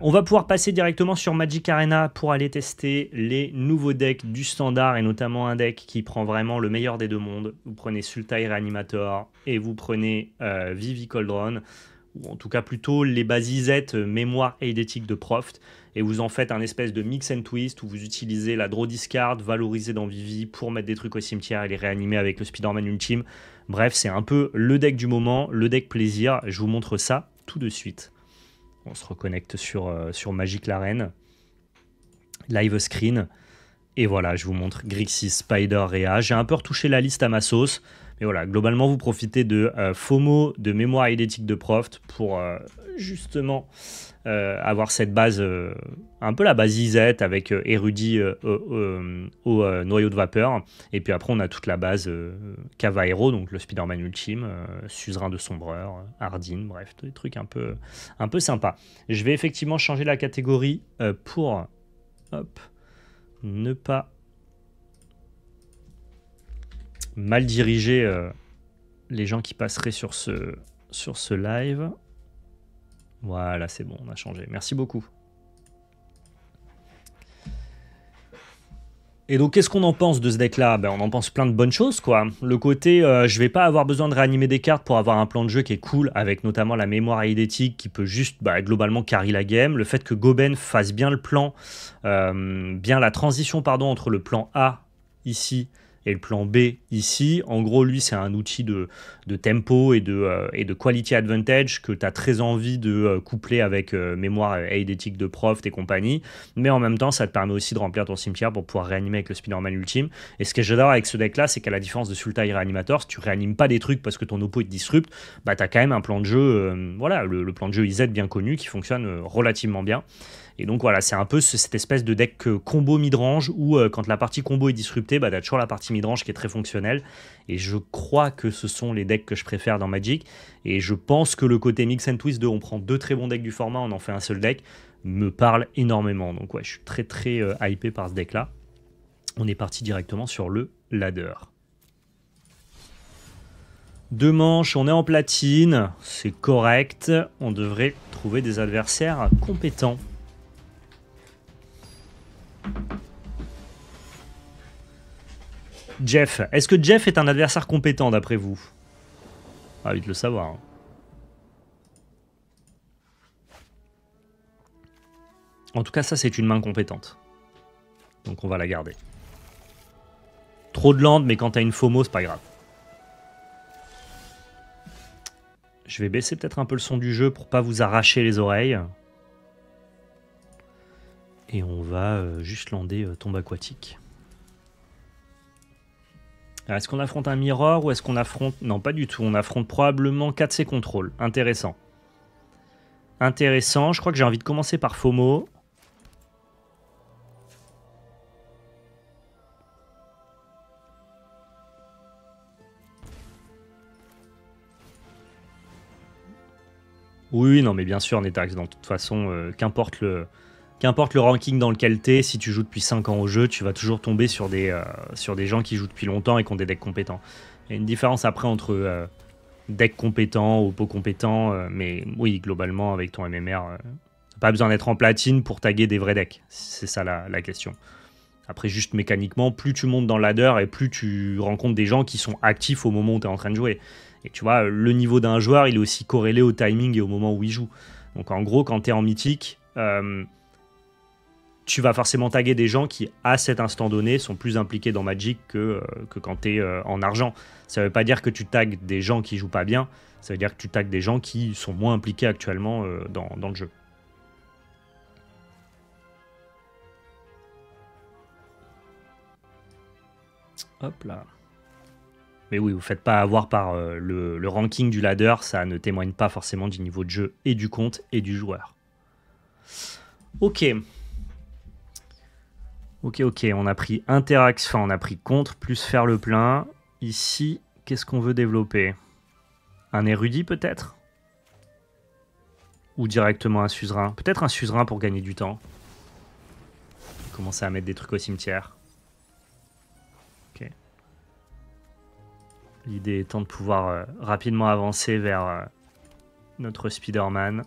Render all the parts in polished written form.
On va pouvoir passer directement sur Magic Arena pour aller tester les nouveaux decks du standard et notamment un deck qui prend vraiment le meilleur des deux mondes. Vous prenez Sultai Reanimator et vous prenez Vivi Cauldron, ou en tout cas plutôt les bases IZ mémoire eidétique de Proft, et vous en faites un espèce de mix and twist où vous utilisez la draw discard valorisée dans Vivi pour mettre des trucs au cimetière et les réanimer avec le Spider-Man Ultime. Bref, c'est un peu le deck du moment, le deck plaisir. Je vous montre ça tout de suite. On se reconnecte sur Magic l'Arène. Live screen. Et voilà, je vous montre Grixis, Spider, Rhea. J'ai un peu retouché la liste à ma sauce. Mais voilà, globalement, vous profitez de FOMO, de mémoire eidétique de Proft pour justement avoir cette base, un peu la base IZ avec érudit au noyau de vapeur. Et puis après, on a toute la base Cava Hero, donc le Spider-Man Ultime, Suzerain de Sombreur, Hardin, bref, des trucs un peu sympas. Je vais effectivement changer la catégorie pour ne pas mal diriger les gens qui passeraient sur ce live. Voilà, c'est bon, on a changé. Merci beaucoup. Et donc, qu'est-ce qu'on en pense de ce deck-là? On en pense plein de bonnes choses, quoi. Le côté, je vais pas avoir besoin de réanimer des cartes pour avoir un plan de jeu qui est cool, avec notamment la mémoire eidétique qui peut juste, globalement, carry la game. Le fait que Goben fasse bien le plan, bien la transition, pardon, entre le plan A, ici, et le plan B ici. En gros, lui, c'est un outil de tempo et de quality advantage que tu as très envie de coupler avec mémoire eidétique de Proft et compagnie. Mais en même temps, ça te permet aussi de remplir ton cimetière pour pouvoir réanimer avec le Spider-Man Ultime. Et ce que j'adore avec ce deck-là, c'est qu'à la différence de Sultai Reanimator, si tu réanimes pas des trucs parce que ton oppo est disrupt, tu as quand même un plan de jeu, voilà, le plan de jeu IZ bien connu qui fonctionne relativement bien. Et donc voilà, c'est un peu cette espèce de deck combo midrange où quand la partie combo est disruptée, tu as toujours la partie midrange qui est très fonctionnelle. Et je crois que ce sont les decks que je préfère dans Magic. Et je pense que le côté mix and twist de on prend deux très bons decks du format, on en fait un seul deck, me parle énormément. Donc ouais, je suis très très hypé par ce deck là. On est parti directement sur le ladder. Deux manches, on est en platine, c'est correct. On devrait trouver des adversaires compétents. Jeff, est-ce que Jeff est un adversaire compétent d'après vous? Ah, vite le savoir. Hein. En tout cas, ça, c'est une main compétente. Donc, on va la garder. Trop de land, mais quand t'as une FOMO, c'est pas grave. Je vais baisser peut-être un peu le son du jeu pour pas vous arracher les oreilles. Et on va juste lander tombe aquatique. Est-ce qu'on affronte un mirror ou est-ce qu'on affronte... Non, pas du tout. On affronte probablement 4C contrôle. Intéressant. Intéressant. Je crois que j'ai envie de commencer par FOMO. Oui, non, mais bien sûr, Netax. De toute façon, qu'importe le ranking dans lequel t'es, si tu joues depuis 5 ans au jeu, tu vas toujours tomber sur des gens qui jouent depuis longtemps et qui ont des decks compétents. Il y a une différence après entre deck compétent, oppo compétent, mais oui, globalement, avec ton MMR, t'as pas besoin d'être en platine pour taguer des vrais decks. C'est ça la question. Après, juste mécaniquement, plus tu montes dans le ladder et plus tu rencontres des gens qui sont actifs au moment où tu es en train de jouer. Et tu vois, le niveau d'un joueur, il est aussi corrélé au timing et au moment où il joue. Donc en gros, quand tu es en mythique, tu vas forcément taguer des gens qui, à cet instant donné, sont plus impliqués dans Magic que quand tu es en argent. Ça ne veut pas dire que tu tagues des gens qui jouent pas bien, ça veut dire que tu tagues des gens qui sont moins impliqués actuellement dans le jeu. Hop là. Mais oui, vous ne faites pas avoir par le ranking du ladder, ça ne témoigne pas forcément du niveau de jeu et du compte et du joueur. Ok. Ok, on a pris interact, enfin on a pris contre plus faire le plein. Ici, qu'est-ce qu'on veut développer? Un érudit peut-être? Ou directement un suzerain? Peut-être un suzerain pour gagner du temps. Commencer à mettre des trucs au cimetière. Ok. L'idée étant de pouvoir rapidement avancer vers notre Spider-Man.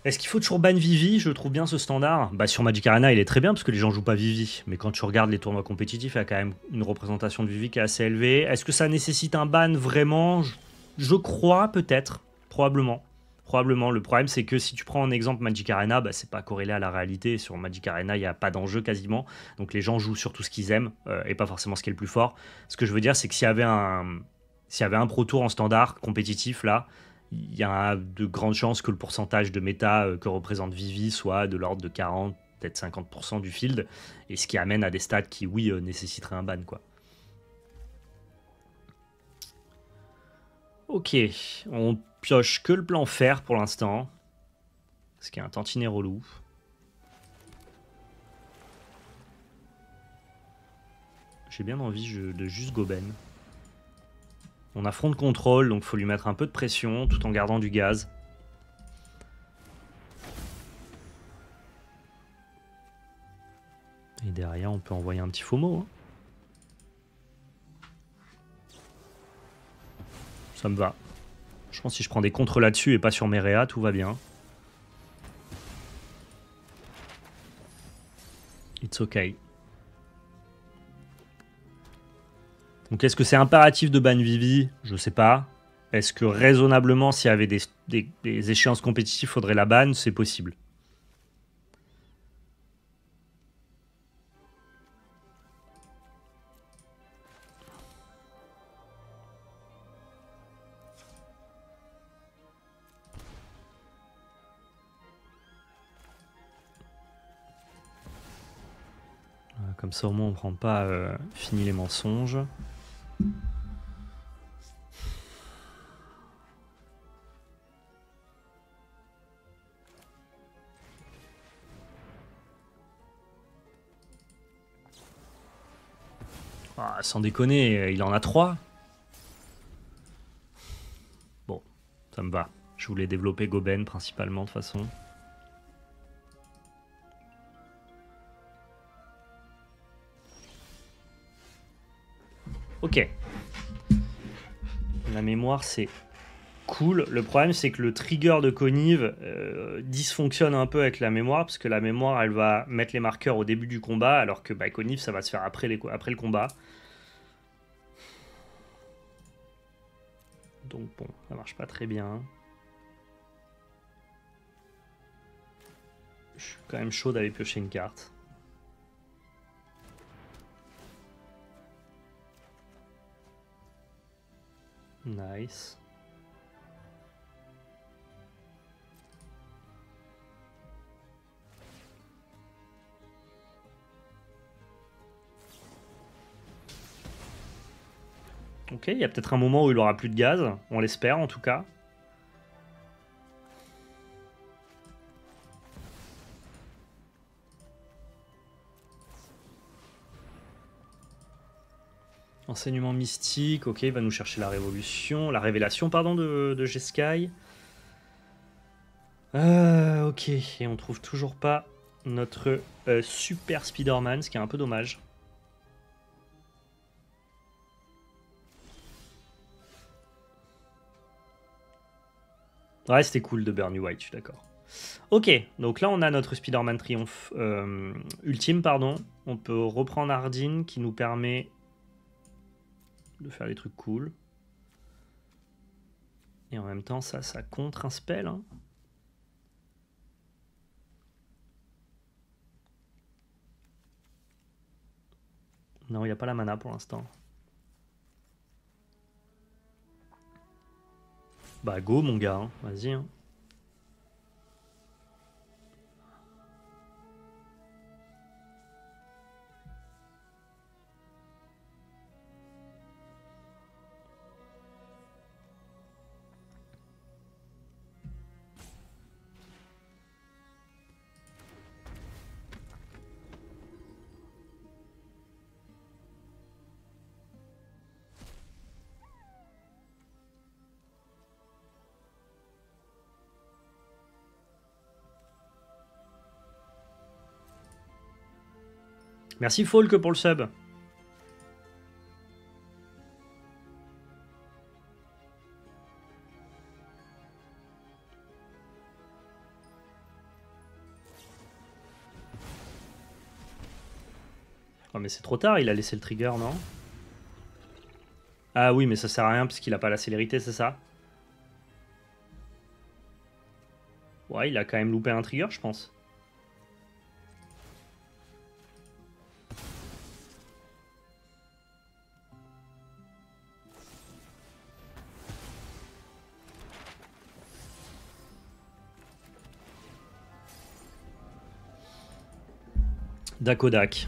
Est-ce qu'il faut toujours ban Vivi? Je trouve bien ce standard. Bah sur Magic Arena il est très bien parce que les gens jouent pas Vivi. Mais quand tu regardes les tournois compétitifs, il y a quand même une représentation de Vivi qui est assez élevée. Est-ce que ça nécessite un ban vraiment? Je crois peut-être. Probablement. Probablement. Le problème c'est que si tu prends en exemple Magic Arena, bah, c'est pas corrélé à la réalité. Sur Magic Arena il n'y a pas d'enjeu quasiment. Donc les gens jouent surtout ce qu'ils aiment et pas forcément ce qui est le plus fort. Ce que je veux dire c'est que s'il y avait un Pro Tour en standard compétitif là, il y a de grandes chances que le pourcentage de méta que représente Vivi soit de l'ordre de 40, peut-être 50% du field, et ce qui amène à des stats qui, oui, nécessiteraient un ban, quoi. Ok, on pioche que le plan fer pour l'instant, ce qui est un tantinet relou. J'ai bien envie de juste Goben. On a front de contrôle, donc il faut lui mettre un peu de pression tout en gardant du gaz. Et derrière, on peut envoyer un petit FOMO. Hein. Ça me va. Je pense que si je prends des contres là-dessus et pas sur mes réas, tout va bien. It's okay. Donc est-ce que c'est impératif de ban Vivi? Je sais pas. Est-ce que raisonnablement, s'il y avait des échéances compétitives, faudrait la ban? C'est possible. Comme ça, au moins, on prend pas fini les mensonges. Ah, sans déconner, il en a 3. Bon, ça me va. Je voulais développer Goben principalement de toute façon. Ok. La mémoire, c'est cool. Le problème, c'est que le trigger de Conive dysfonctionne un peu avec la mémoire, parce que la mémoire, elle va mettre les marqueurs au début du combat, alors que bah, Conive, ça va se faire après le combat. Donc bon, ça marche pas très bien. Je suis quand même chaud d'aller piocher une carte. Nice. Ok, il y a peut-être un moment où il aura plus de gaz. On l'espère en tout cas. Enseignement mystique, ok, il va nous chercher la révélation pardon, de Jeskai. Ok, et on trouve toujours pas notre super Spider-Man, ce qui est un peu dommage. Ouais, c'était cool de Bernie White, je suis d'accord. Ok, donc là on a notre Spider-Man Triomphe ultime, pardon. On peut reprendre Ardyn qui nous permet de faire des trucs cool. Et en même temps, ça contre un spell. Hein. Non, il n'y a pas la mana pour l'instant. Bah go mon gars, hein. Vas-y. Hein. Merci Folk pour le sub. Oh, mais c'est trop tard, il a laissé le trigger, non? Ah oui, mais ça sert à rien parce qu'il a pas la célérité, c'est ça? Ouais, il a quand même loupé un trigger, je pense. Dakodak.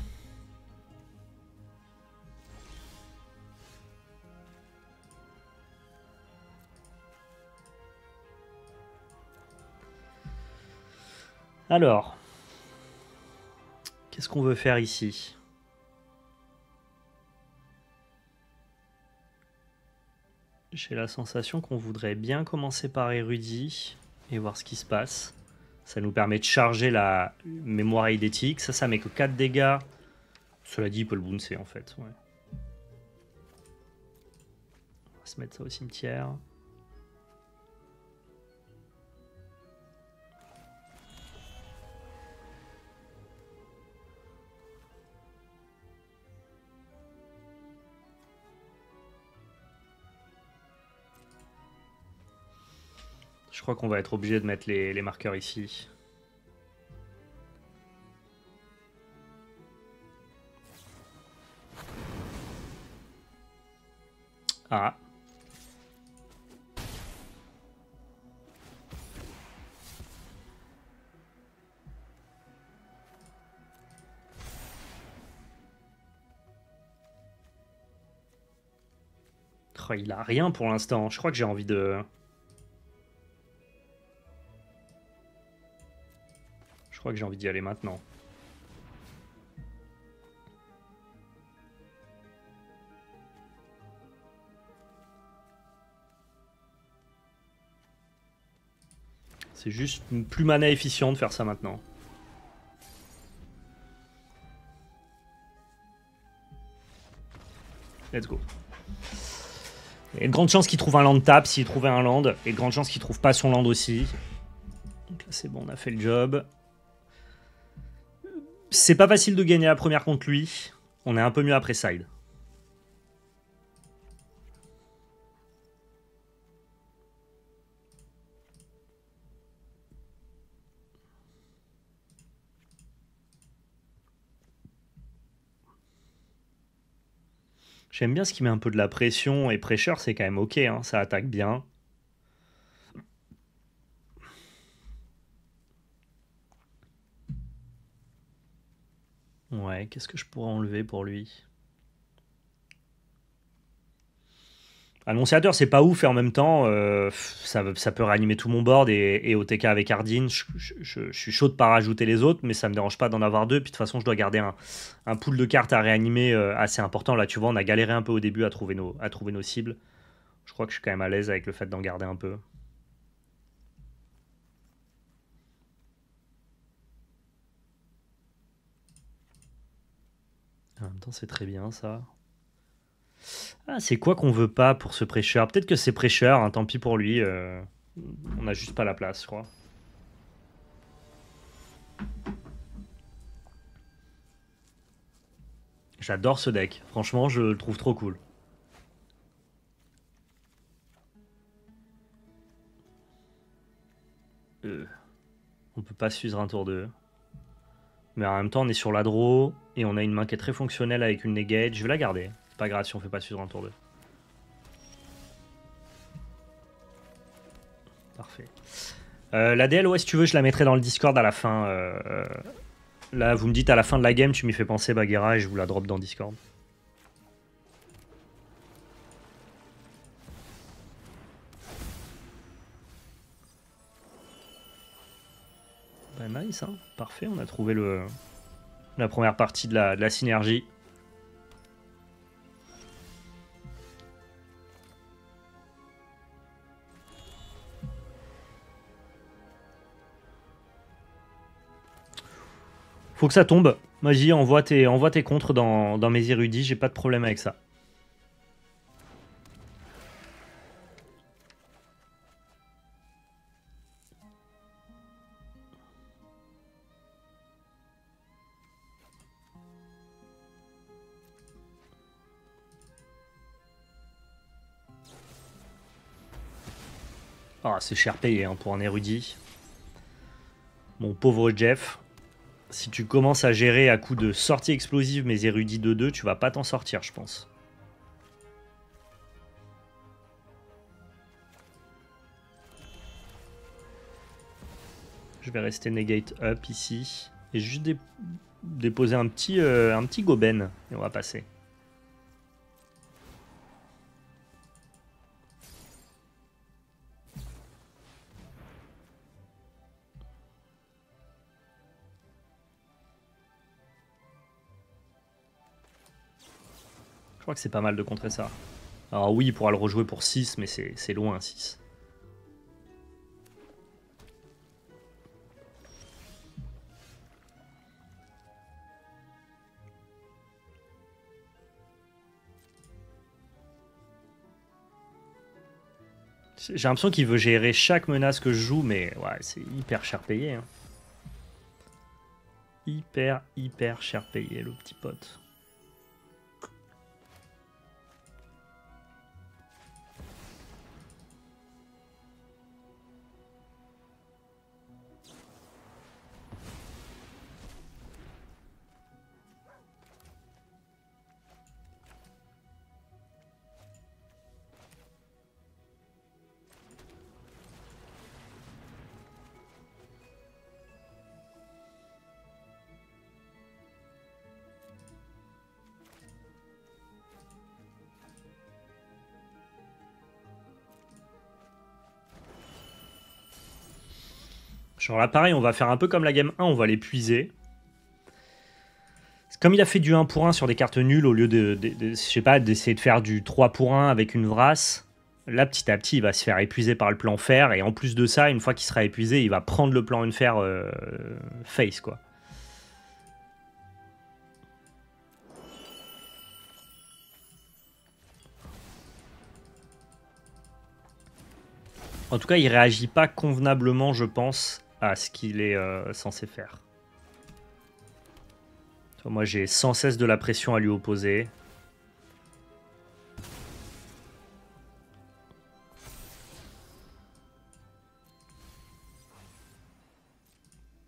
Alors, qu'est-ce qu'on veut faire ici? J'ai la sensation qu'on voudrait bien commencer par érudit et voir ce qui se passe. Ça nous permet de charger la mémoire eidétique. Ça met que 4 dégâts. Cela dit, il peut le bouncer en fait. Ouais. On va se mettre ça au cimetière. Je crois qu'on va être obligé de mettre les marqueurs ici. Ah. Oh, il a rien pour l'instant. Je crois que j'ai envie de... Je crois que j'ai envie d'y aller maintenant. C'est juste plus mana efficient de faire ça maintenant. Let's go. Il y a de grandes chances qu'il trouve un land tap s'il trouvait un land. Et de grandes chances qu'il trouve pas son land aussi. Donc là c'est bon, on a fait le job. C'est pas facile de gagner la première contre lui. On est un peu mieux après side. J'aime bien ce qui met un peu de la pression. Et pressure, c'est quand même ok. Hein, ça attaque bien. Ouais, qu'est-ce que je pourrais enlever pour lui? Annonciateur, c'est pas ouf et en même temps, ça peut réanimer tout mon board et OTK avec Ardine, je suis chaud de pas rajouter les autres, mais ça me dérange pas d'en avoir deux. Puis de toute façon, je dois garder un pool de cartes à réanimer assez important. Là, tu vois, on a galéré un peu au début à trouver nos cibles. Je crois que je suis quand même à l'aise avec le fait d'en garder un peu. En même temps, c'est très bien ça. Ah, c'est quoi qu'on veut pas pour ce prêcheur? Peut-être que c'est prêcheur, hein, tant pis pour lui. On a juste pas la place, je crois. J'adore ce deck. Franchement, je le trouve trop cool. On peut pas suivre un tour 2. Mais en même temps, on est sur la draw et on a une main qui est très fonctionnelle avec une negate. Je vais la garder. C'est pas grave si on fait pas suivre un tour 2. Parfait. La DL, ouais, si tu veux, je la mettrai dans le Discord à la fin. Là, vous me dites à la fin de la game, tu m'y fais penser Bagheera et je vous la drop dans Discord. Bah, nice, hein. Parfait, on a trouvé la première partie de la synergie. Faut que ça tombe. Magie, envoie tes contres dans mes érudits, j'ai pas de problème avec ça. Ah, c'est cher payé hein, pour un érudit. Mon pauvre Jeff. Si tu commences à gérer à coup de sortie explosive mes érudits 2-2, tu vas pas t'en sortir, je pense. Je vais rester negate up ici. Et juste déposer un petit Goben. Et on va passer. Je crois que c'est pas mal de contrer ça. Alors oui, il pourra le rejouer pour 6, mais c'est loin 6. J'ai l'impression qu'il veut gérer chaque menace que je joue, mais ouais, c'est hyper cher payé. Hein. Hyper cher payé, le petit pote. Genre là, pareil, on va faire un peu comme la game 1, on va l'épuiser. Comme il a fait du 1 pour 1 sur des cartes nulles, au lieu je sais pas, d'essayer de faire du 3 pour 1 avec une Vrasse, là, petit à petit, il va se faire épuiser par le plan fer. Et en plus de ça, une fois qu'il sera épuisé, il va prendre le plan fer face, quoi. En tout cas, il réagit pas convenablement, je pense, à ce qu'il est censé faire. Moi, j'ai sans cesse de la pression à lui opposer.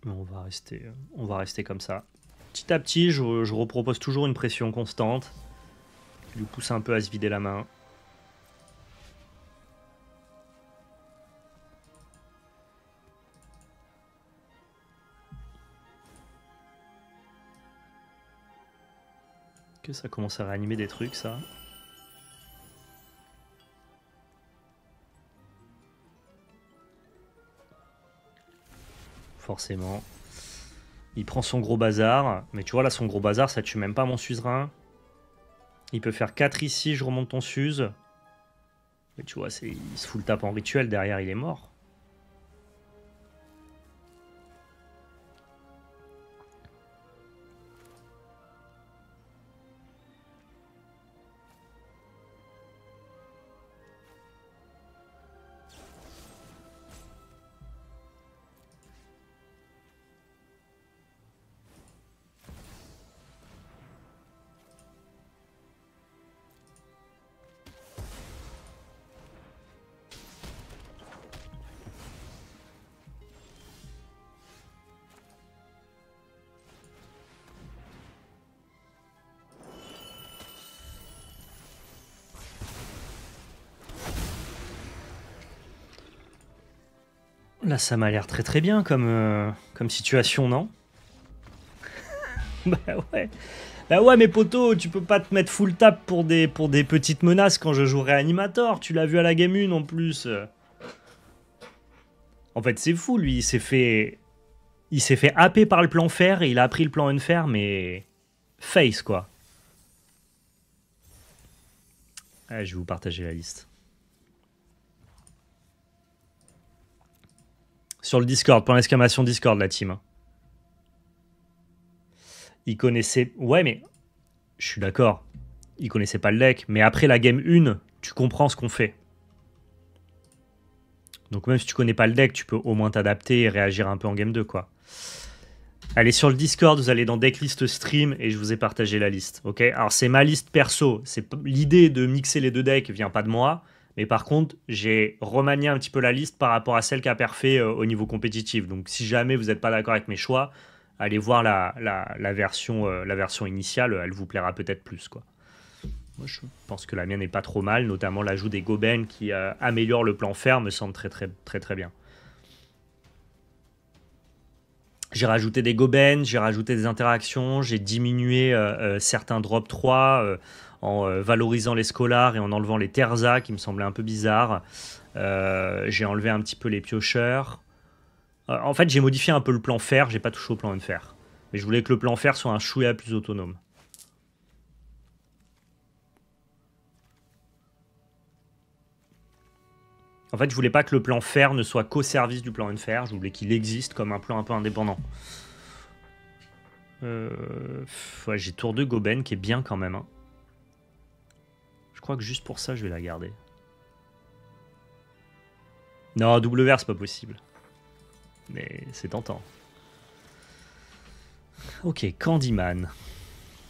Mais on va rester comme ça. Petit à petit, je repropose toujours une pression constante. Qui lui pousse un peu à se vider la main. Que ça commence à réanimer des trucs, ça. Forcément. Il prend son gros bazar. Mais tu vois, là, son gros bazar, ça tue même pas mon suzerain. Il peut faire 4 ici, je remonte ton suz. Mais tu vois, il se fout le tape en rituel, derrière, il est mort. Là, ça m'a l'air très très bien comme situation, non? Bah ouais. Bah ouais, mais poto, tu peux pas te mettre full tap pour des petites menaces quand je joue Réanimator. Tu l'as vu à la game 1 en plus. En fait, c'est fou, lui. Il s'est fait happer par le plan fer et il a pris le plan unfair, mais face, quoi. Ah, je vais vous partager la liste. Sur le Discord, point d'exclamation Discord, la team. Il connaissait... Ouais, mais... Je suis d'accord. Il connaissait pas le deck. Mais après la game 1, tu comprends ce qu'on fait. Donc même si tu connais pas le deck, tu peux au moins t'adapter et réagir un peu en game 2, quoi. Allez sur le Discord, vous allez dans Decklist Stream et je vous ai partagé la liste. Ok. Alors c'est ma liste perso. L'idée de mixer les deux decks vient pas de moi. Mais par contre, j'ai remanié un petit peu la liste par rapport à celle qu'a perfait au niveau compétitif. Donc si jamais vous n'êtes pas d'accord avec mes choix, allez voir la version initiale, elle vous plaira peut-être plus, quoi. Moi, je pense que la mienne n'est pas trop mal, notamment l'ajout des Goben qui améliore le plan fer me semble très très très très bien. J'ai rajouté des Goben, j'ai rajouté des interactions, j'ai diminué certains drop 3 en valorisant les Scholars et en enlevant les Terza qui me semblaient un peu bizarres. J'ai enlevé un petit peu les piocheurs. En fait, j'ai modifié un peu le plan fer, j'ai pas touché au plan de fer. Mais je voulais que le plan fer soit un chouïa plus autonome. En fait, je voulais pas que le plan fer ne soit qu'au service du plan fer, je voulais qu'il existe comme un plan un peu indépendant. Ouais, j'ai tour de Goben qui est bien quand même. Hein. Je crois que juste pour ça, je vais la garder. Non, double vert, c'est pas possible. Mais c'est tentant. Ok, Candyman.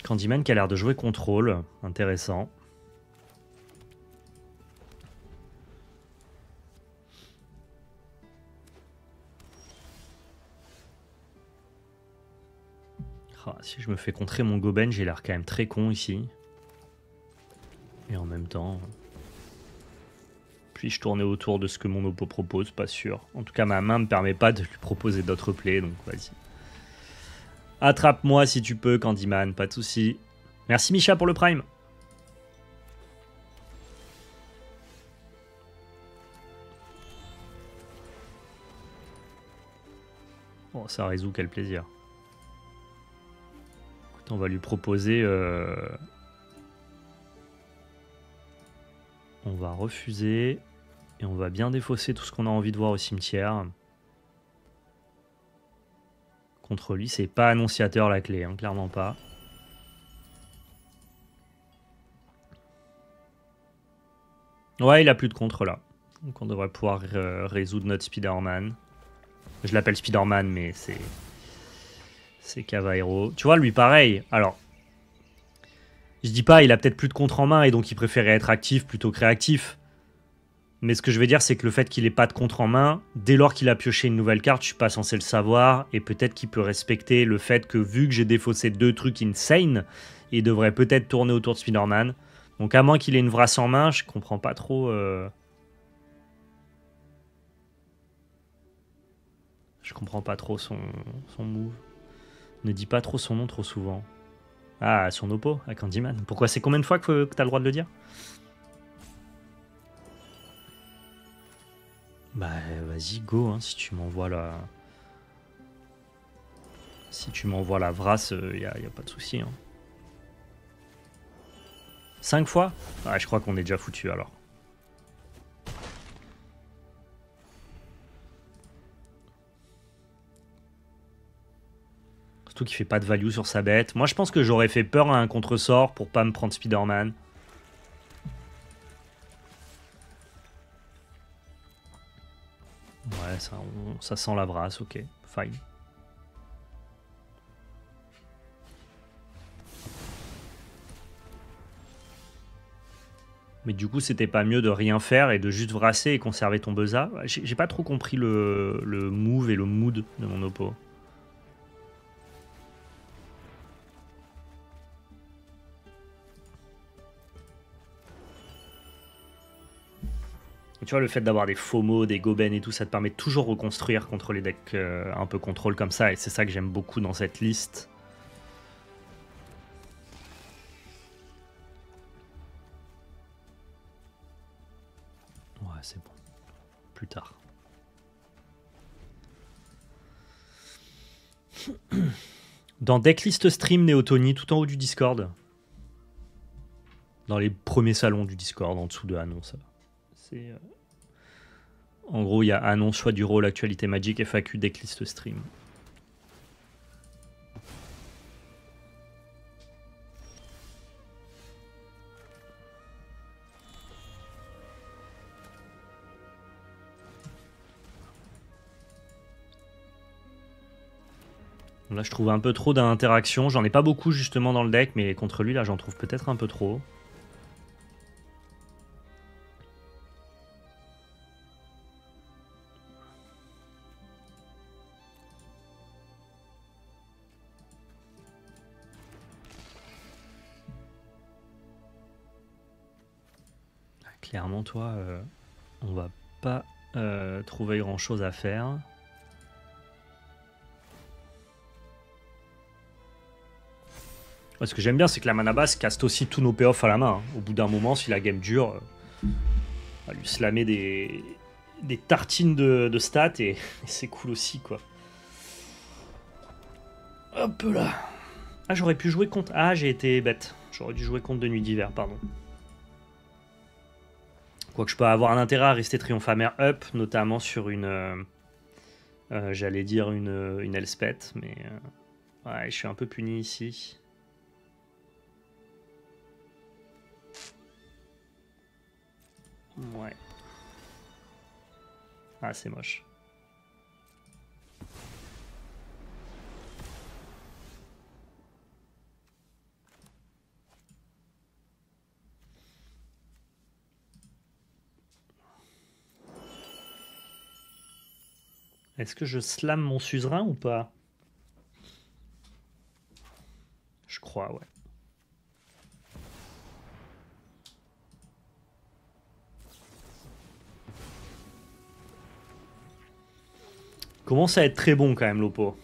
Candyman qui a l'air de jouer contrôle. Intéressant. Ah, si je me fais contrer mon Goben, j'ai l'air quand même très con ici. Et en même temps... Puis-je tourner autour de ce que mon oppo propose? Pas sûr. En tout cas, ma main me permet pas de lui proposer d'autres plays, donc vas-y. Attrape-moi si tu peux, Candyman, pas de soucis. Merci Micha pour le prime. Oh, ça résout, quel plaisir. Écoute, on va lui proposer... On va refuser. Et on va bien défausser tout ce qu'on a envie de voir au cimetière. Contre lui, c'est pas annonciateur la clé, hein, clairement pas. Ouais, il a plus de contre là. Donc on devrait pouvoir résoudre notre Spider-Man. Je l'appelle Spider-Man, mais c'est Cavairo. Tu vois, lui, pareil. Alors, je dis pas, il a peut-être plus de contre en main et donc il préférait être actif plutôt que réactif. Mais ce que je veux dire, c'est que le fait qu'il ait pas de contre en main, dès lors qu'il a pioché une nouvelle carte, je suis pas censé le savoir. Et peut-être qu'il peut respecter le fait que, vu que j'ai défaussé 2 trucs insane, il devrait peut-être tourner autour de Spider-Man. Donc à moins qu'il ait une vrasse en main, je comprends pas trop... Je comprends pas trop son move. Ne dis pas trop son nom trop souvent. Ah, son oppo, à Candyman. Pourquoi? C'est combien de fois que t'as le droit de le dire? Bah vas-y, go, hein, si tu m'envoies la... Si tu m'envoies la vrasse, y a pas de souci. Hein. 5 fois? Ah, je crois qu'on est déjà foutu alors. Surtout qu'il fait pas de value sur sa bête. Moi je pense que j'aurais fait peur à un contresort pour pas me prendre Spider-Man. Ouais, ça sent la vrasse, ok, fine. Mais du coup, c'était pas mieux de rien faire et de juste vrasser et conserver ton buzza? J'ai pas trop compris le move et le mood de mon oppo. Et tu vois, le fait d'avoir des FOMO, des Goben et tout, ça te permet de toujours reconstruire contre les decks un peu contrôle comme ça. Et c'est ça que j'aime beaucoup dans cette liste. Ouais, c'est bon. Plus tard. Dans Decklist Stream Néotony, tout en haut du Discord. Dans les premiers salons du Discord, en dessous de annonce. C'est... En gros, il y a annonce, choix du rôle, actualité Magic, FAQ, Decklist Stream. Là, je trouve un peu trop d'interactions. J'en ai pas beaucoup justement dans le deck, mais contre lui, là, j'en trouve peut-être un peu trop. Clairement, toi, on va pas trouver grand chose à faire. Ouais, ce que j'aime bien, c'est que la mana basse caste aussi tous nos payoffs à la main. Au bout d'un moment, si la game dure, on va lui slammer des tartines de stats et c'est cool aussi, quoi. Hop là. Ah, j'aurais pu jouer contre... Ah, j'ai été bête. J'aurais dû jouer contre de Nuit d'hiver, pardon. Quoique je peux avoir un intérêt à rester Triomphamaire up, notamment sur une... j'allais dire une Elspeth, mais... ouais, je suis un peu puni ici. Ouais. Ah, c'est moche. Est-ce que je slam mon suzerain ou pas? Je crois, ouais. Commence à être très bon quand même, Lopo.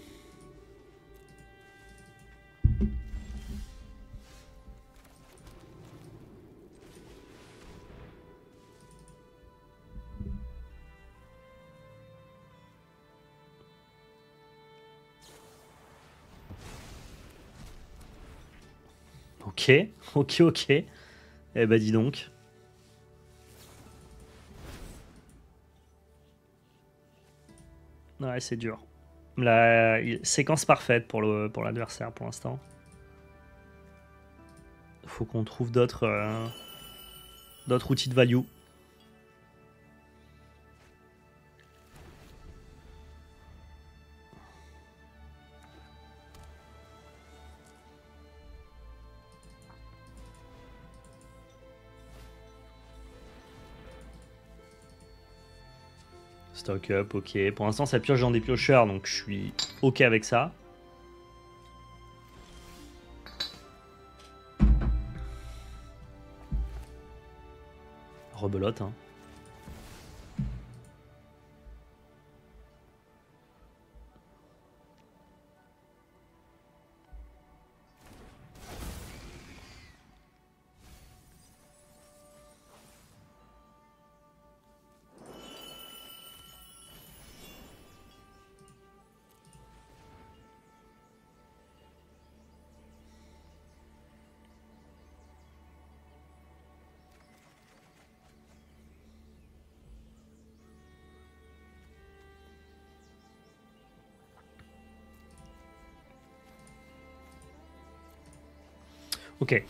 Ok, ok. Eh bah dis donc. Ouais, c'est dur. La séquence parfaite pour l'adversaire pour l'instant. Faut qu'on trouve d'autres outils de value. Stock up, ok. Pour l'instant, ça pioche dans des piocheurs, donc je suis ok avec ça. Rebelote, hein. Ok.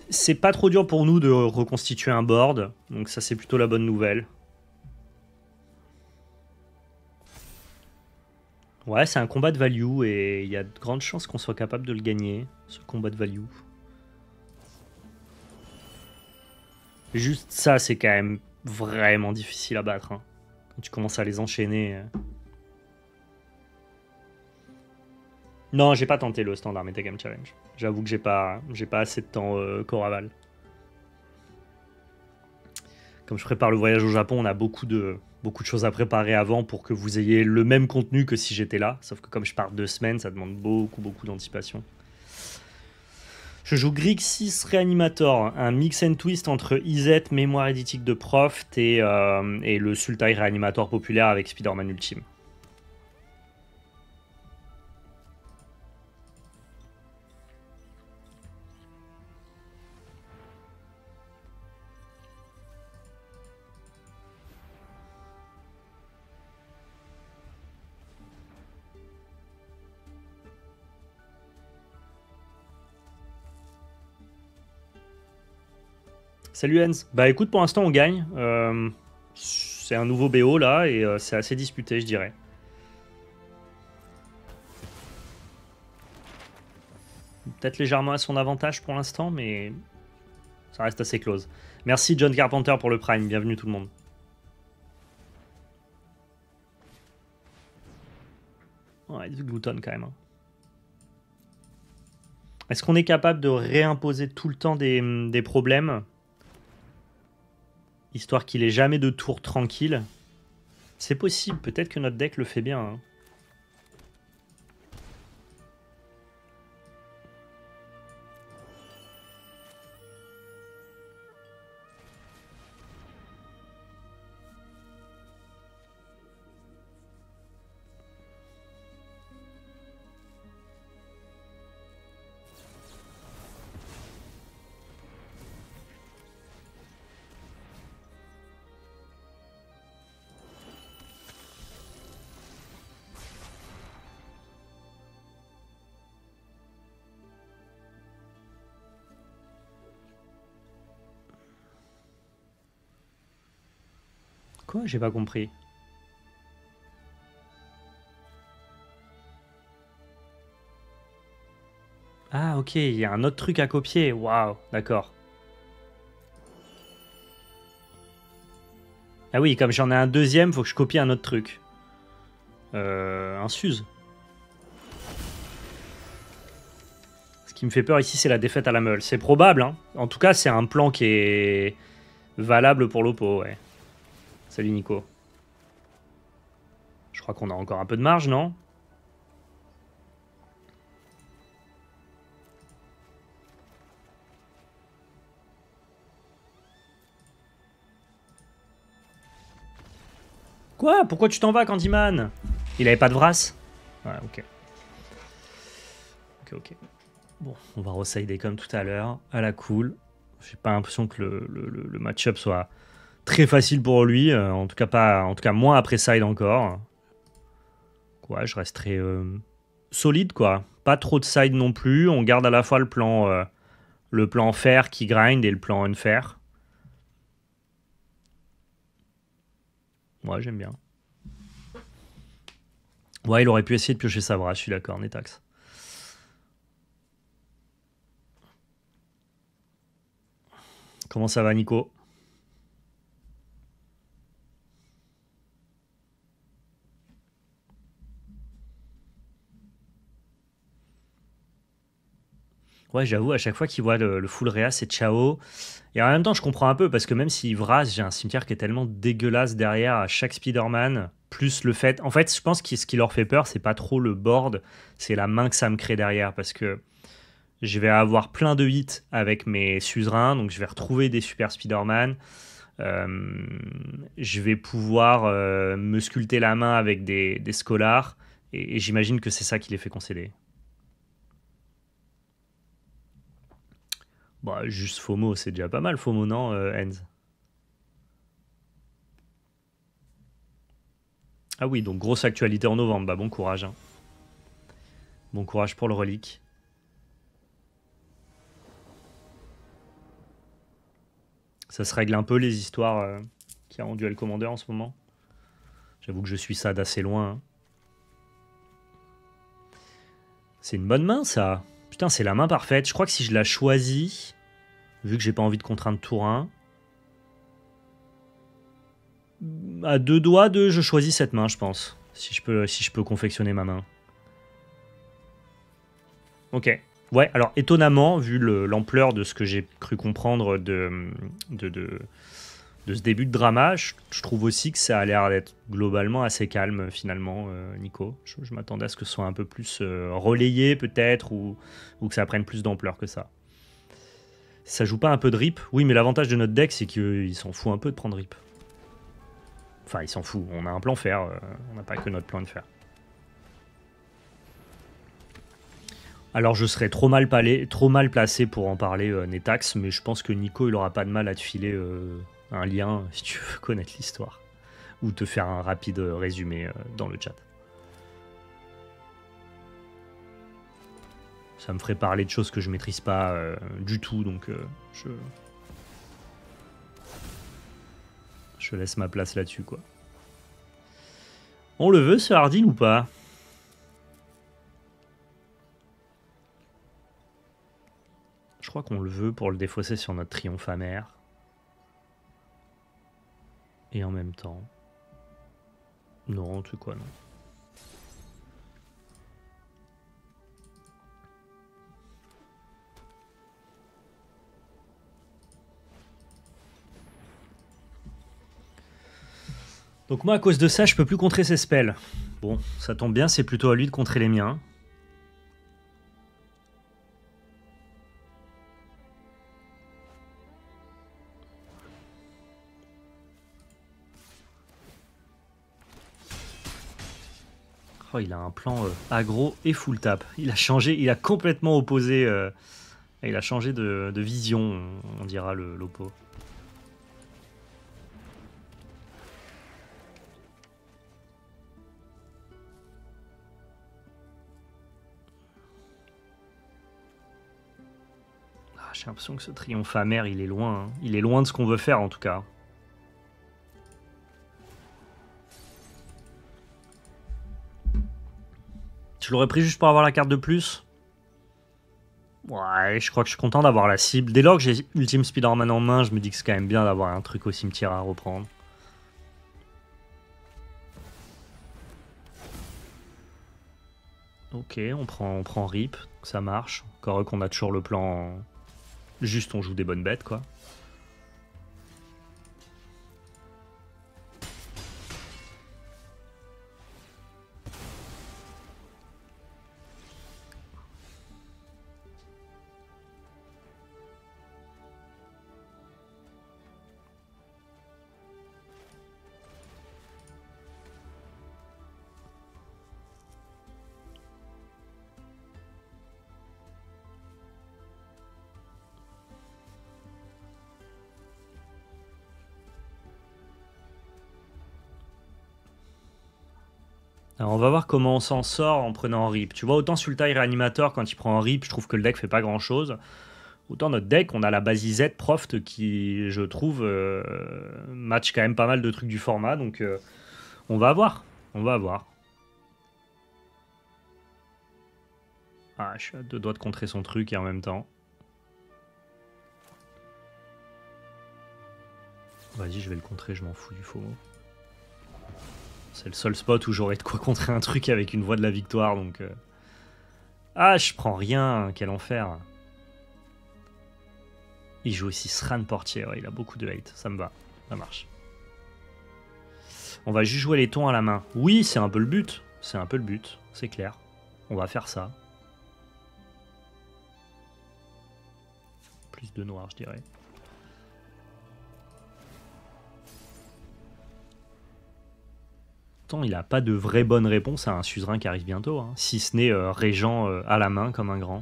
C'est pas trop dur pour nous de reconstituer un board, donc ça c'est plutôt la bonne nouvelle. Ouais, c'est un combat de value et il y a de grandes chances qu'on soit capable de le gagner, ce combat de value. Juste ça, c'est quand même vraiment difficile à battre, hein. Quand tu commences à les enchaîner. Non, j'ai pas tenté le standard Metagame Challenge. J'avoue que j'ai pas assez de temps Coraval. Comme je prépare le voyage au Japon, on a beaucoup de choses à préparer avant pour que vous ayez le même contenu que si j'étais là. Sauf que comme je pars 2 semaines, ça demande beaucoup d'anticipation. Je joue Grixis Reanimator, un mix and twist entre Izet, mémoire éditique de Proft et le Sultai Reanimator populaire avec Spider-Man Ultime. Salut Hans. Bah écoute, pour l'instant on gagne. C'est un nouveau BO là et c'est assez disputé, je dirais. Peut-être légèrement à son avantage pour l'instant, mais ça reste assez close. Merci John Carpenter pour le Prime. Bienvenue tout le monde. Ouais, du glouton quand même, hein. Est-ce qu'on est capable de réimposer tout le temps des problèmes? Histoire qu'il ait jamais de tour tranquille. C'est possible, peut-être que notre deck le fait bien. Hein. Quoi? J'ai pas compris. Ah ok, il y a un autre truc à copier. Waouh, d'accord. Ah oui, comme j'en ai un deuxième, faut que je copie un autre truc. Un Suze. Ce qui me fait peur ici, c'est la défaite à la meule. C'est probable, hein. En tout cas, c'est un plan qui est valable pour l'oppo, ouais. Salut Nico. Je crois qu'on a encore un peu de marge, non? Quoi? Pourquoi tu t'en vas, Candyman? Il avait pas de Vras? Ouais, ok. Ok. Bon, on va resider comme tout à l'heure, à la cool. J'ai pas l'impression que le match-up soit très facile pour lui. En tout cas, pas, en tout cas, moins après side encore. Quoi, je resterai solide, quoi. Pas trop de side non plus. On garde à la fois le plan fair qui grind et le plan unfair. Ouais, j'aime bien. Ouais, il aurait pu essayer de piocher sa bras, je suis d'accord, Netax. Comment ça va, Nico? Ouais, j'avoue, à chaque fois qu'il voit le full réa, c'est ciao. Et en même temps, je comprends un peu, parce que même s'il vrase, j'ai un cimetière qui est tellement dégueulasse derrière à chaque Spider-Man, plus le fait... En fait, je pense que ce qui leur fait peur, c'est pas trop le board, c'est la main que ça me crée derrière, parce que je vais avoir plein de hits avec mes suzerains, donc je vais retrouver des super Spider-Man. Euh, je vais pouvoir me sculpter la main avec des scholars, et j'imagine que c'est ça qui les fait concéder. Bah, juste FOMO, c'est déjà pas mal, FOMO, non, Enz? Ah oui, donc grosse actualité en novembre, bah bon courage. Hein. Bon courage pour le relique. Ça se règle un peu les histoires qu'il y a en duel commander en ce moment. J'avoue que je suis ça d'assez loin. Hein. C'est une bonne main ça. Putain, c'est la main parfaite. Je crois que si je la choisis, vu que j'ai pas envie de contraindre tour 1, à deux doigts de je choisis cette main, je pense. Si je peux confectionner ma main. Ok. Ouais, alors étonnamment, vu l'ampleur de ce que j'ai cru comprendre de, de, de ce début de drama, je trouve aussi que ça a l'air d'être globalement assez calme finalement, Nico. Je m'attendais à ce que ce soit un peu plus relayé peut-être ou que ça prenne plus d'ampleur que ça. Ça joue pas un peu de rip? Oui, mais l'avantage de notre deck, c'est qu'il s'en fout un peu de prendre rip. Enfin, il s'en fout. On a un plan fer, on n'a pas que notre plan de fer. Alors je serais trop mal placé pour en parler, Netax, mais je pense que Nico, il aura pas de mal à te filer un lien si tu veux connaître l'histoire. Ou te faire un rapide résumé dans le chat. Ça me ferait parler de choses que je maîtrise pas du tout, donc je laisse ma place là-dessus, quoi. On le veut, ce Hardin, ou pas? Je crois qu'on le veut pour le défausser sur notre triomphe amer. Et en même temps... Non, tu quoi, non. Donc moi, à cause de ça, je peux plus contrer ses spells. Bon, ça tombe bien, c'est plutôt à lui de contrer les miens. Oh, il a un plan aggro et full tap. Il a changé, il a complètement opposé. Il a changé de vision, on dira l'oppo. Ah, j'ai l'impression que ce triomphe amer, il est loin. Hein. Il est loin de ce qu'on veut faire en tout cas. Je l'aurais pris juste pour avoir la carte de plus. Ouais, je crois que je suis content d'avoir la cible. Dès lors que j'ai Ultime Spider-Man en main, je me dis que c'est quand même bien d'avoir un truc au cimetière à reprendre. Ok, on prend Rip, ça marche. Encore qu'on a toujours le plan. Juste on joue des bonnes bêtes quoi. Alors on va voir comment on s'en sort en prenant Rip. Tu vois, autant Sultai Réanimateur, quand il prend Rip, je trouve que le deck fait pas grand chose. Autant notre deck, on a la base Z Proft qui, je trouve, match quand même pas mal de trucs du format. Donc on va voir. On va voir. Ah, je suis à deux doigts de contrer son truc et en même temps. Vas-y, je vais le contrer, je m'en fous du faux. C'est le seul spot où j'aurais de quoi contrer un truc avec une voie de la victoire, donc... Ah, je prends rien, quel enfer. Il joue aussi Sran Portier, ouais, il a beaucoup de hate, ça me va, ça marche. On va juste jouer les tons à la main. Oui, c'est un peu le but, c'est un peu le but, c'est clair. On va faire ça. Plus de noir, je dirais. Il n'a pas de vraie bonne réponse à un suzerain qui arrive bientôt, hein, si ce n'est Régent à la main comme un grand.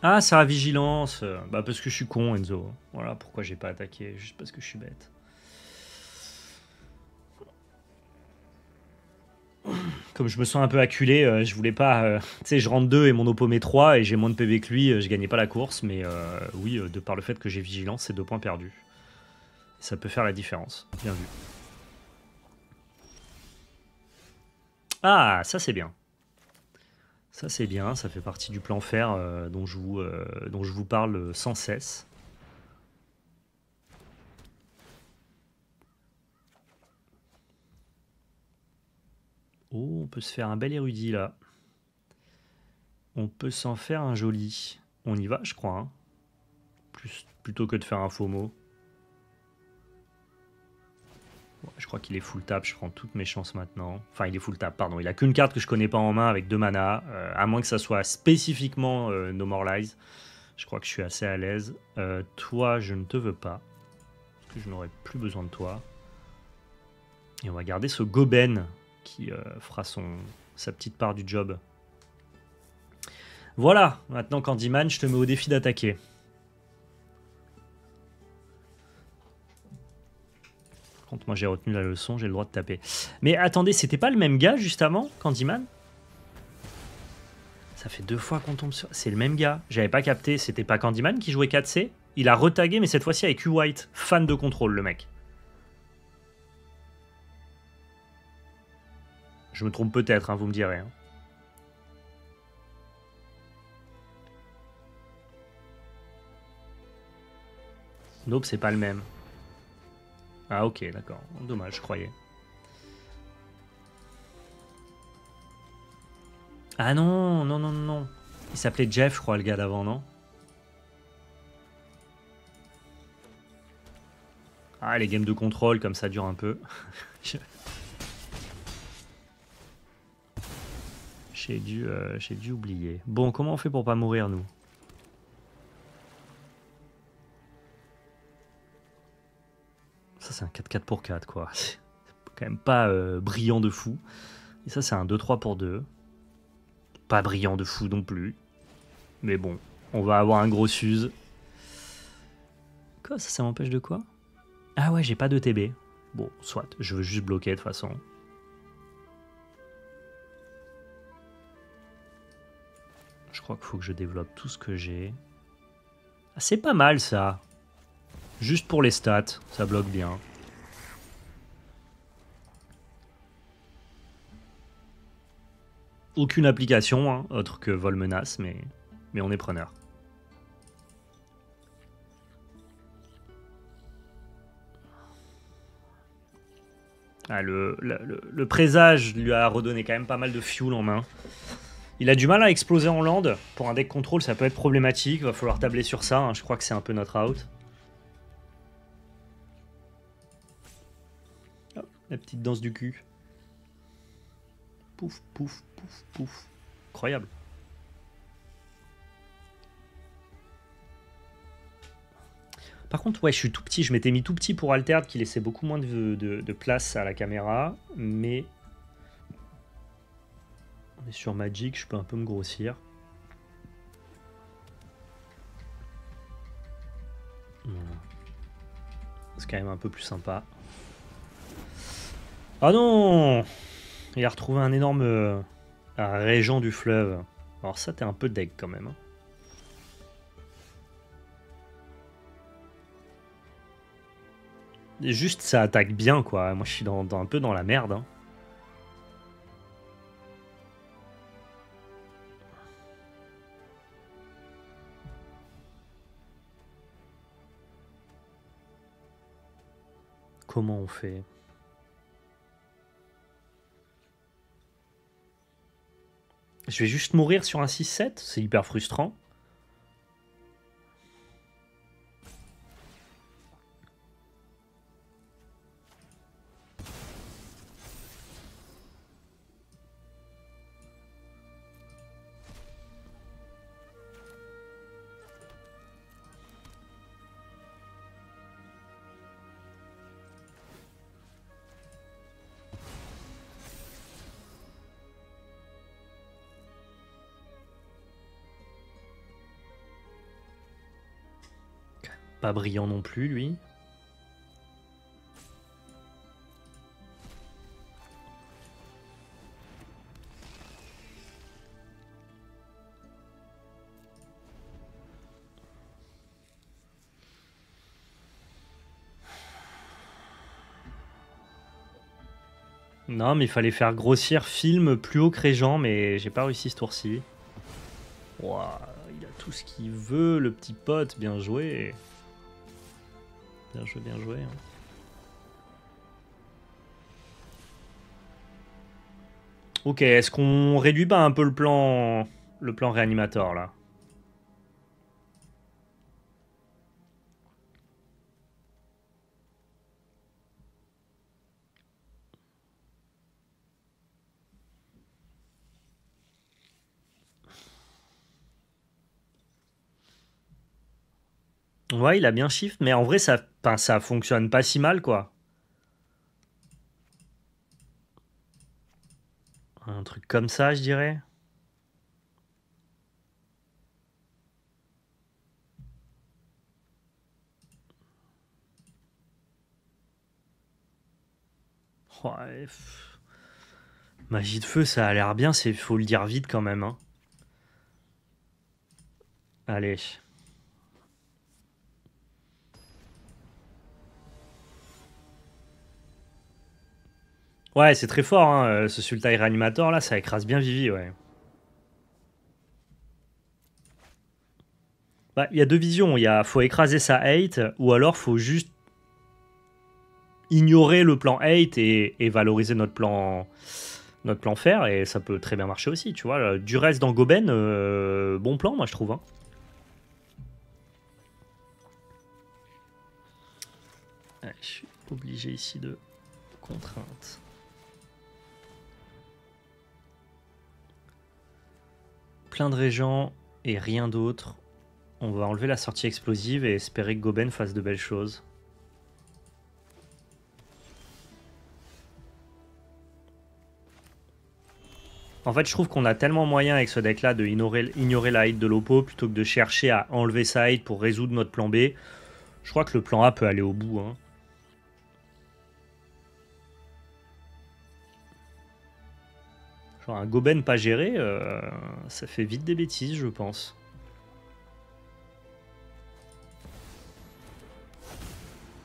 Ah, c'est la vigilance. Bah parce que je suis con, Enzo. Voilà pourquoi j'ai pas attaqué, juste parce que je suis bête. Comme je me sens un peu acculé, je voulais pas... tu sais, je rentre 2 et mon oppo met 3 et j'ai moins de PV que lui, je gagnais pas la course, mais oui, de par le fait que j'ai vigilance, c'est 2 points perdus. Ça peut faire la différence. Bien vu. Ah, ça c'est bien. Ça c'est bien, ça fait partie du plan fer dont je vous parle sans cesse. Oh, on peut se faire un bel érudit là. On peut s'en faire un joli. On y va, je crois. Hein. Plutôt que de faire un faux mot. Ouais, je crois qu'il est full tap, je prends toutes mes chances maintenant. Enfin, il est full tap, pardon. Il a qu'une carte que je connais pas en main avec 2 mana. À moins que ça soit spécifiquement No More Lies. Je crois que je suis assez à l'aise. Toi, je ne te veux pas. Parce que je n'aurai plus besoin de toi. Et on va garder ce Goben qui fera sa petite part du job. Voilà, maintenant Candyman, je te mets au défi d'attaquer. Par contre, moi j'ai retenu la leçon, j'ai le droit de taper. Mais attendez, c'était pas le même gars juste avant, Candyman? Ça fait 2 fois qu'on tombe sur... C'est le même gars. J'avais pas capté, c'était pas Candyman qui jouait 4C? Il a retagué, mais cette fois-ci avec U-White. Fan de contrôle, le mec. Je me trompe peut-être, hein, vous me direz. Hein. Nope, c'est pas le même. Ah ok, d'accord. Dommage, je croyais. Ah non, non, non, non, non. Il s'appelait Jeff, je crois, le gars d'avant, non? Ah, les games de contrôle, comme ça dure un peu. J'ai dû oublier. Bon, comment on fait pour pas mourir, nous? Ça, c'est un 4-4 pour 4, quoi. C'est quand même pas brillant de fou. Et ça, c'est un 2-3 pour 2. Pas brillant de fou non plus. Mais bon, on va avoir un gros use. Quoi, ça m'empêche de quoi? Ah ouais, j'ai pas de TB. Bon, soit, je veux juste bloquer de toute façon. Je crois qu'il faut que je développe tout ce que j'ai. Ah, c'est pas mal ça. Juste pour les stats, ça bloque bien. Aucune application, hein, autre que vol menace, mais on est preneur. Ah, le présage lui a redonné quand même pas mal de fuel en main. Il a du mal à exploser en land. Pour un deck contrôle, ça peut être problématique. Il va falloir tabler sur ça. Hein. Je crois que c'est un peu notre out. Oh, la petite danse du cul. Pouf, pouf, pouf, pouf. Incroyable. Par contre, ouais, je suis tout petit. Je m'étais mis tout petit pour Alterd qui laissait beaucoup moins de place à la caméra. Mais on est sur Magic, je peux un peu me grossir. Voilà. C'est quand même un peu plus sympa. Ah non! Il a retrouvé un énorme régent du fleuve. Alors ça, t'es un peu deg quand même. Hein. Et juste, ça attaque bien, quoi. Moi, je suis un peu dans la merde. Hein. Comment on fait? Je vais juste mourir sur un 6-7? C'est hyper frustrant. Pas brillant non plus, lui. Non, mais il fallait faire grossir film plus haut que Régent, mais j'ai pas réussi ce tour-ci. Ouah, il a tout ce qu'il veut, le petit pote. Bien joué. Bien joué, bien joué. Hein. Ok, est-ce qu'on réduit pas un peu le plan réanimateur, là? Ouais, il a bien shift, mais en vrai, ça fonctionne pas si mal, quoi. Un truc comme ça, je dirais. Ouais, magie de feu, ça a l'air bien, faut le dire vite quand même. Hein. Allez. Ouais, c'est très fort, hein, ce Sultai Reanimator là, ça écrase bien Vivi, ouais. Bah, il y a deux visions. Faut écraser sa hate, ou alors faut juste ignorer le plan hate et valoriser notre plan fer, et ça peut très bien marcher aussi, tu vois. Du reste dans Goben, bon plan, moi je trouve. Hein. Ouais, je suis obligé ici de contrainte. Plein de régents et rien d'autre. On va enlever la sortie explosive et espérer que Goben fasse de belles choses. En fait, je trouve qu'on a tellement moyen avec ce deck-là de ignorer la hate de l'oppo plutôt que de chercher à enlever sa hate pour résoudre notre plan B. Je crois que le plan A peut aller au bout. Hein. Genre un Goben pas géré, ça fait vite des bêtises, je pense.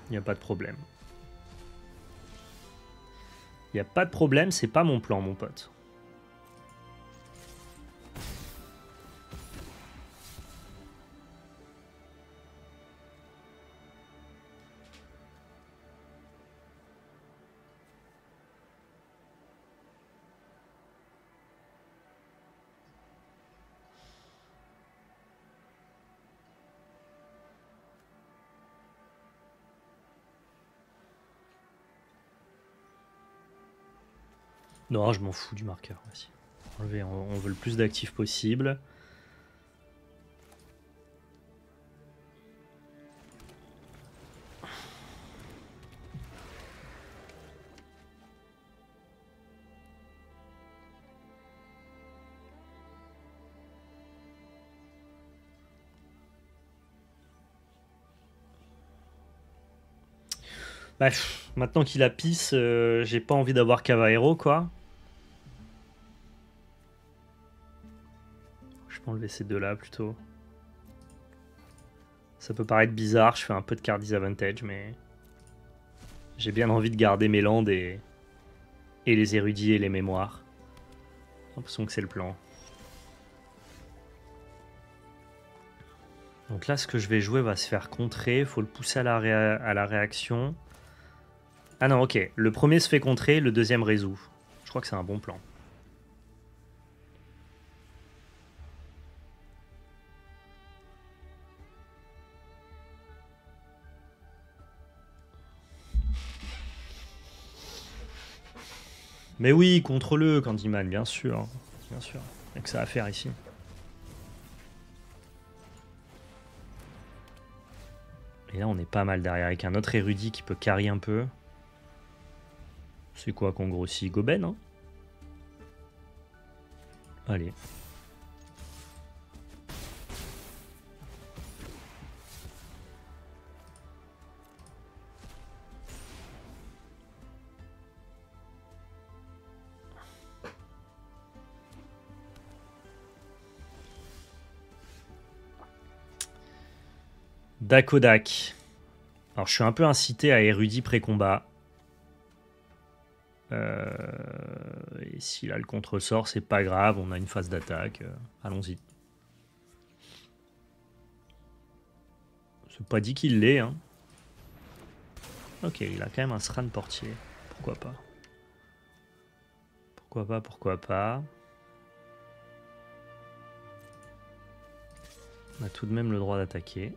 Il n'y a pas de problème. Il n'y a pas de problème, c'est pas mon plan, mon pote. Non, je m'en fous du marqueur. Enlever, on veut le plus d'actifs possible. Bref, maintenant qu'il a pisse, j'ai pas envie d'avoir Cavallero, quoi. Je peux enlever ces deux-là, plutôt. Ça peut paraître bizarre, je fais un peu de card disadvantage, mais... J'ai bien envie de garder mes landes et les érudits et les mémoires. J'ai l'impression que c'est le plan. Donc là, ce que je vais jouer va se faire contrer. Faut le pousser à la réaction. Ah non, ok. Le premier se fait contrer, le deuxième résout. Je crois que c'est un bon plan. Mais oui, contre-le, Candyman, bien sûr. Bien sûr. Il n'y a que ça à faire ici. Et là, on est pas mal derrière, avec un autre érudit qui peut carry un peu. C'est quoi qu'on grossit? Goben, hein? Allez. Dakodak. Alors, je suis un peu incité à érudit pré-combat. Et s'il a le contre-sort, c'est pas grave, on a une phase d'attaque. Allons-y. C'est pas dit qu'il l'est, hein. Ok, il a quand même un Sran portier. Pourquoi pas? Pourquoi pas, pourquoi pas? On a tout de même le droit d'attaquer.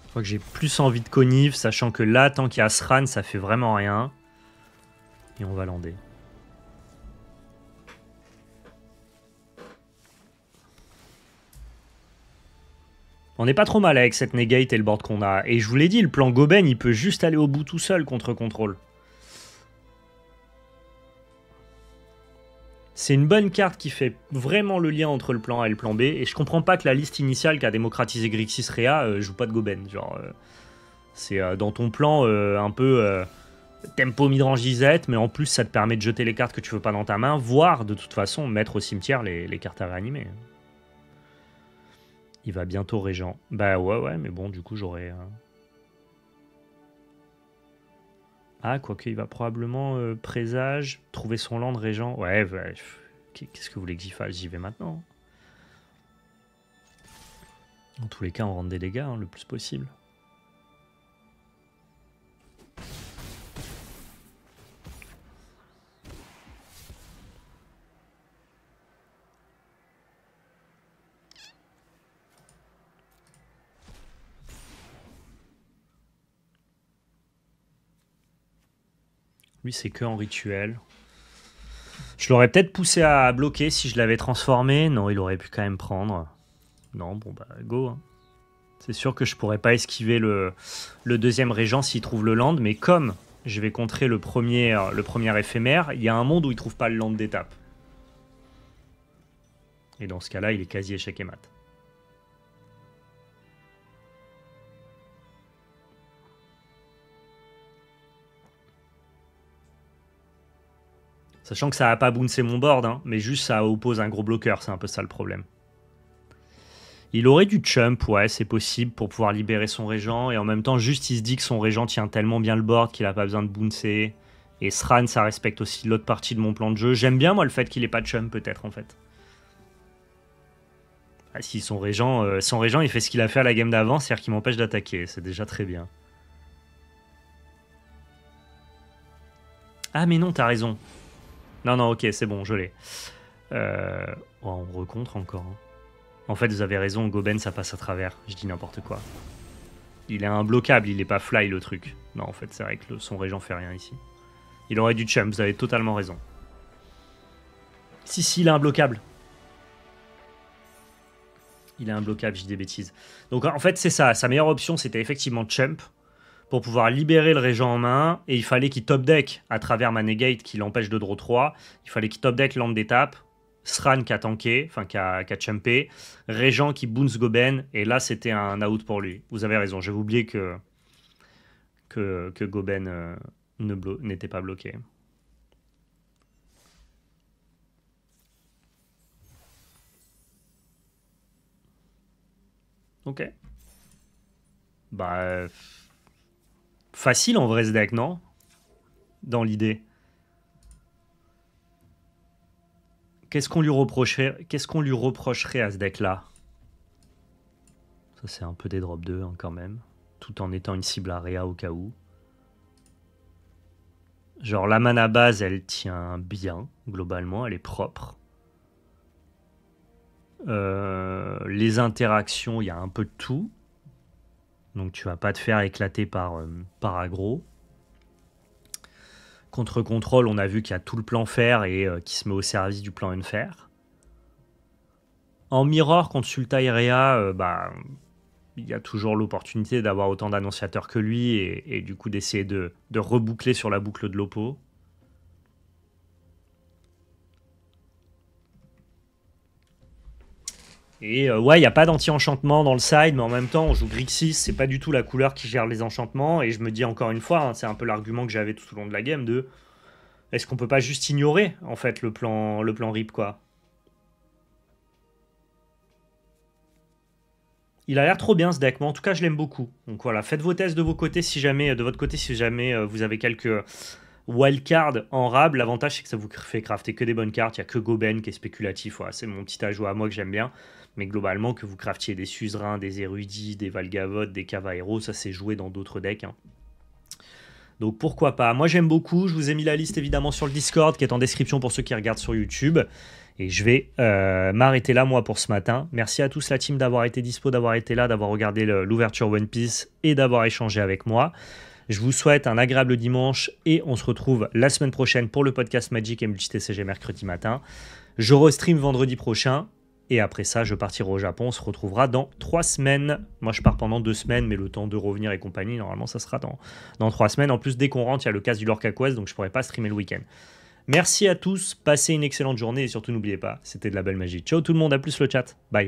Je crois que j'ai plus envie de Connive, sachant que là, tant qu'il y a Sran, ça fait vraiment rien. Et on va lander. On n'est pas trop mal avec cette negate et le board qu'on a. Et je vous l'ai dit, le plan Goben, il peut juste aller au bout tout seul contre contrôle. C'est une bonne carte qui fait vraiment le lien entre le plan A et le plan B. Et je comprends pas que la liste initiale qu'a démocratisé Grixis Rea joue pas de Goben. Genre, c'est dans ton plan un peu tempo midrange IZ, mais en plus ça te permet de jeter les cartes que tu veux pas dans ta main, voire de toute façon mettre au cimetière les cartes à réanimer. Il va bientôt régent. Bah ouais, mais bon, du coup j'aurais... Ah, quoique il va probablement présage, trouver son land régent. Ouais, bah, qu'est-ce que vous voulez que j'y fasse? J'y vais maintenant. Dans tous les cas, on rentre des dégâts le plus possible. Lui, c'est que en rituel. Je l'aurais peut-être poussé à bloquer si je l'avais transformé. Non, il aurait pu quand même prendre. Non, bon bah go. Hein. C'est sûr que je pourrais pas esquiver le deuxième régent s'il trouve le land, mais comme je vais contrer le premier éphémère, il y a un monde où il trouve pas le land d'étape. Et dans ce cas-là, il est quasi échec et mat. Sachant que ça va pas bouncer mon board, hein, mais juste ça oppose un gros bloqueur, c'est un peu ça le problème. Il aurait du chump, ouais, c'est possible, pour pouvoir libérer son régent, et en même temps, juste il se dit que son régent tient tellement bien le board qu'il a pas besoin de bouncer. Et Sran, ça respecte aussi l'autre partie de mon plan de jeu. J'aime bien, moi, le fait qu'il ait pas de chump, peut-être, en fait. Ah, si son régent, il fait ce qu'il a fait à la game d'avant, c'est-à-dire qu'il m'empêche d'attaquer, c'est déjà très bien. Ah, mais non, t'as raison. Non, ok, c'est bon, je l'ai. On recontre encore. Hein. En fait, vous avez raison, Goben, ça passe à travers. Je dis n'importe quoi. Il est imbloquable, il est pas fly, le truc. Non, en fait, c'est vrai que son régent fait rien ici. Il aurait du chump, vous avez totalement raison. Si, il est imbloquable. Il est imbloquable, je dis des bêtises. Donc, en fait, c'est ça. Sa meilleure option, c'était effectivement chump. Pour pouvoir libérer le régent en main, et il fallait qu'il top deck à travers ma negate qui l'empêche de draw 3. Il fallait qu'il top deck land d'étape, Sran qui a tanké, enfin qui a chumpé, régent qui bounce Goben, et là c'était un out pour lui. Vous avez raison, j'avais oublié que Goben n'était pas bloqué. Ok. Bah... Facile en vrai ce deck, non? Dans l'idée. Qu'est-ce qu'on lui reprocherait à ce deck-là? Ça, c'est un peu des drop 2 hein, quand même. Tout en étant une cible area au cas où. Genre, la mana base, elle tient bien, globalement. Elle est propre. Les interactions, il y a un peu de tout. Donc, tu vas pas te faire éclater par aggro. Contre contrôle, on a vu qu'il y a tout le plan fer et qui se met au service du plan unfair. En mirror contre Sultai Rea, il y a toujours l'opportunité d'avoir autant d'annonciateurs que lui et du coup d'essayer de reboucler sur la boucle de l'oppo. Et ouais, il n'y a pas d'anti-enchantement dans le side, mais en même temps, on joue Grixis, c'est pas du tout la couleur qui gère les enchantements. Et je me dis encore une fois, hein, c'est un peu l'argument que j'avais tout au long de la game de est-ce qu'on peut pas juste ignorer en fait le plan RIP quoi. Il a l'air trop bien ce deck, mais en tout cas je l'aime beaucoup. Donc voilà, faites vos tests de votre côté si jamais vous avez quelques wildcards en rab. L'avantage c'est que ça vous fait crafter que des bonnes cartes. Il n'y a que Goben qui est spéculatif. Voilà, c'est mon petit ajout à moi que j'aime bien. Mais globalement, que vous craftiez des suzerains, des érudits, des Valgavoth, des Cavaero, ça s'est joué dans d'autres decks. Hein. Donc pourquoi pas. Moi j'aime beaucoup. Je vous ai mis la liste évidemment sur le Discord qui est en description pour ceux qui regardent sur YouTube. Et je vais m'arrêter là moi pour ce matin. Merci à tous la team d'avoir été dispo, d'avoir été là, d'avoir regardé l'ouverture One Piece et d'avoir échangé avec moi. Je vous souhaite un agréable dimanche et on se retrouve la semaine prochaine pour le podcast Magic et Multi-TCG mercredi matin. Je restream vendredi prochain et après ça, je partirai au Japon. On se retrouvera dans 3 semaines. Moi, je pars pendant 2 semaines, mais le temps de revenir et compagnie, normalement, ça sera dans 3 semaines. En plus, dès qu'on rentre, il y a le cast du Lorca Quest, donc je ne pourrai pas streamer le week-end. Merci à tous, passez une excellente journée et surtout n'oubliez pas, c'était de la belle magie. Ciao tout le monde, à plus le chat, bye.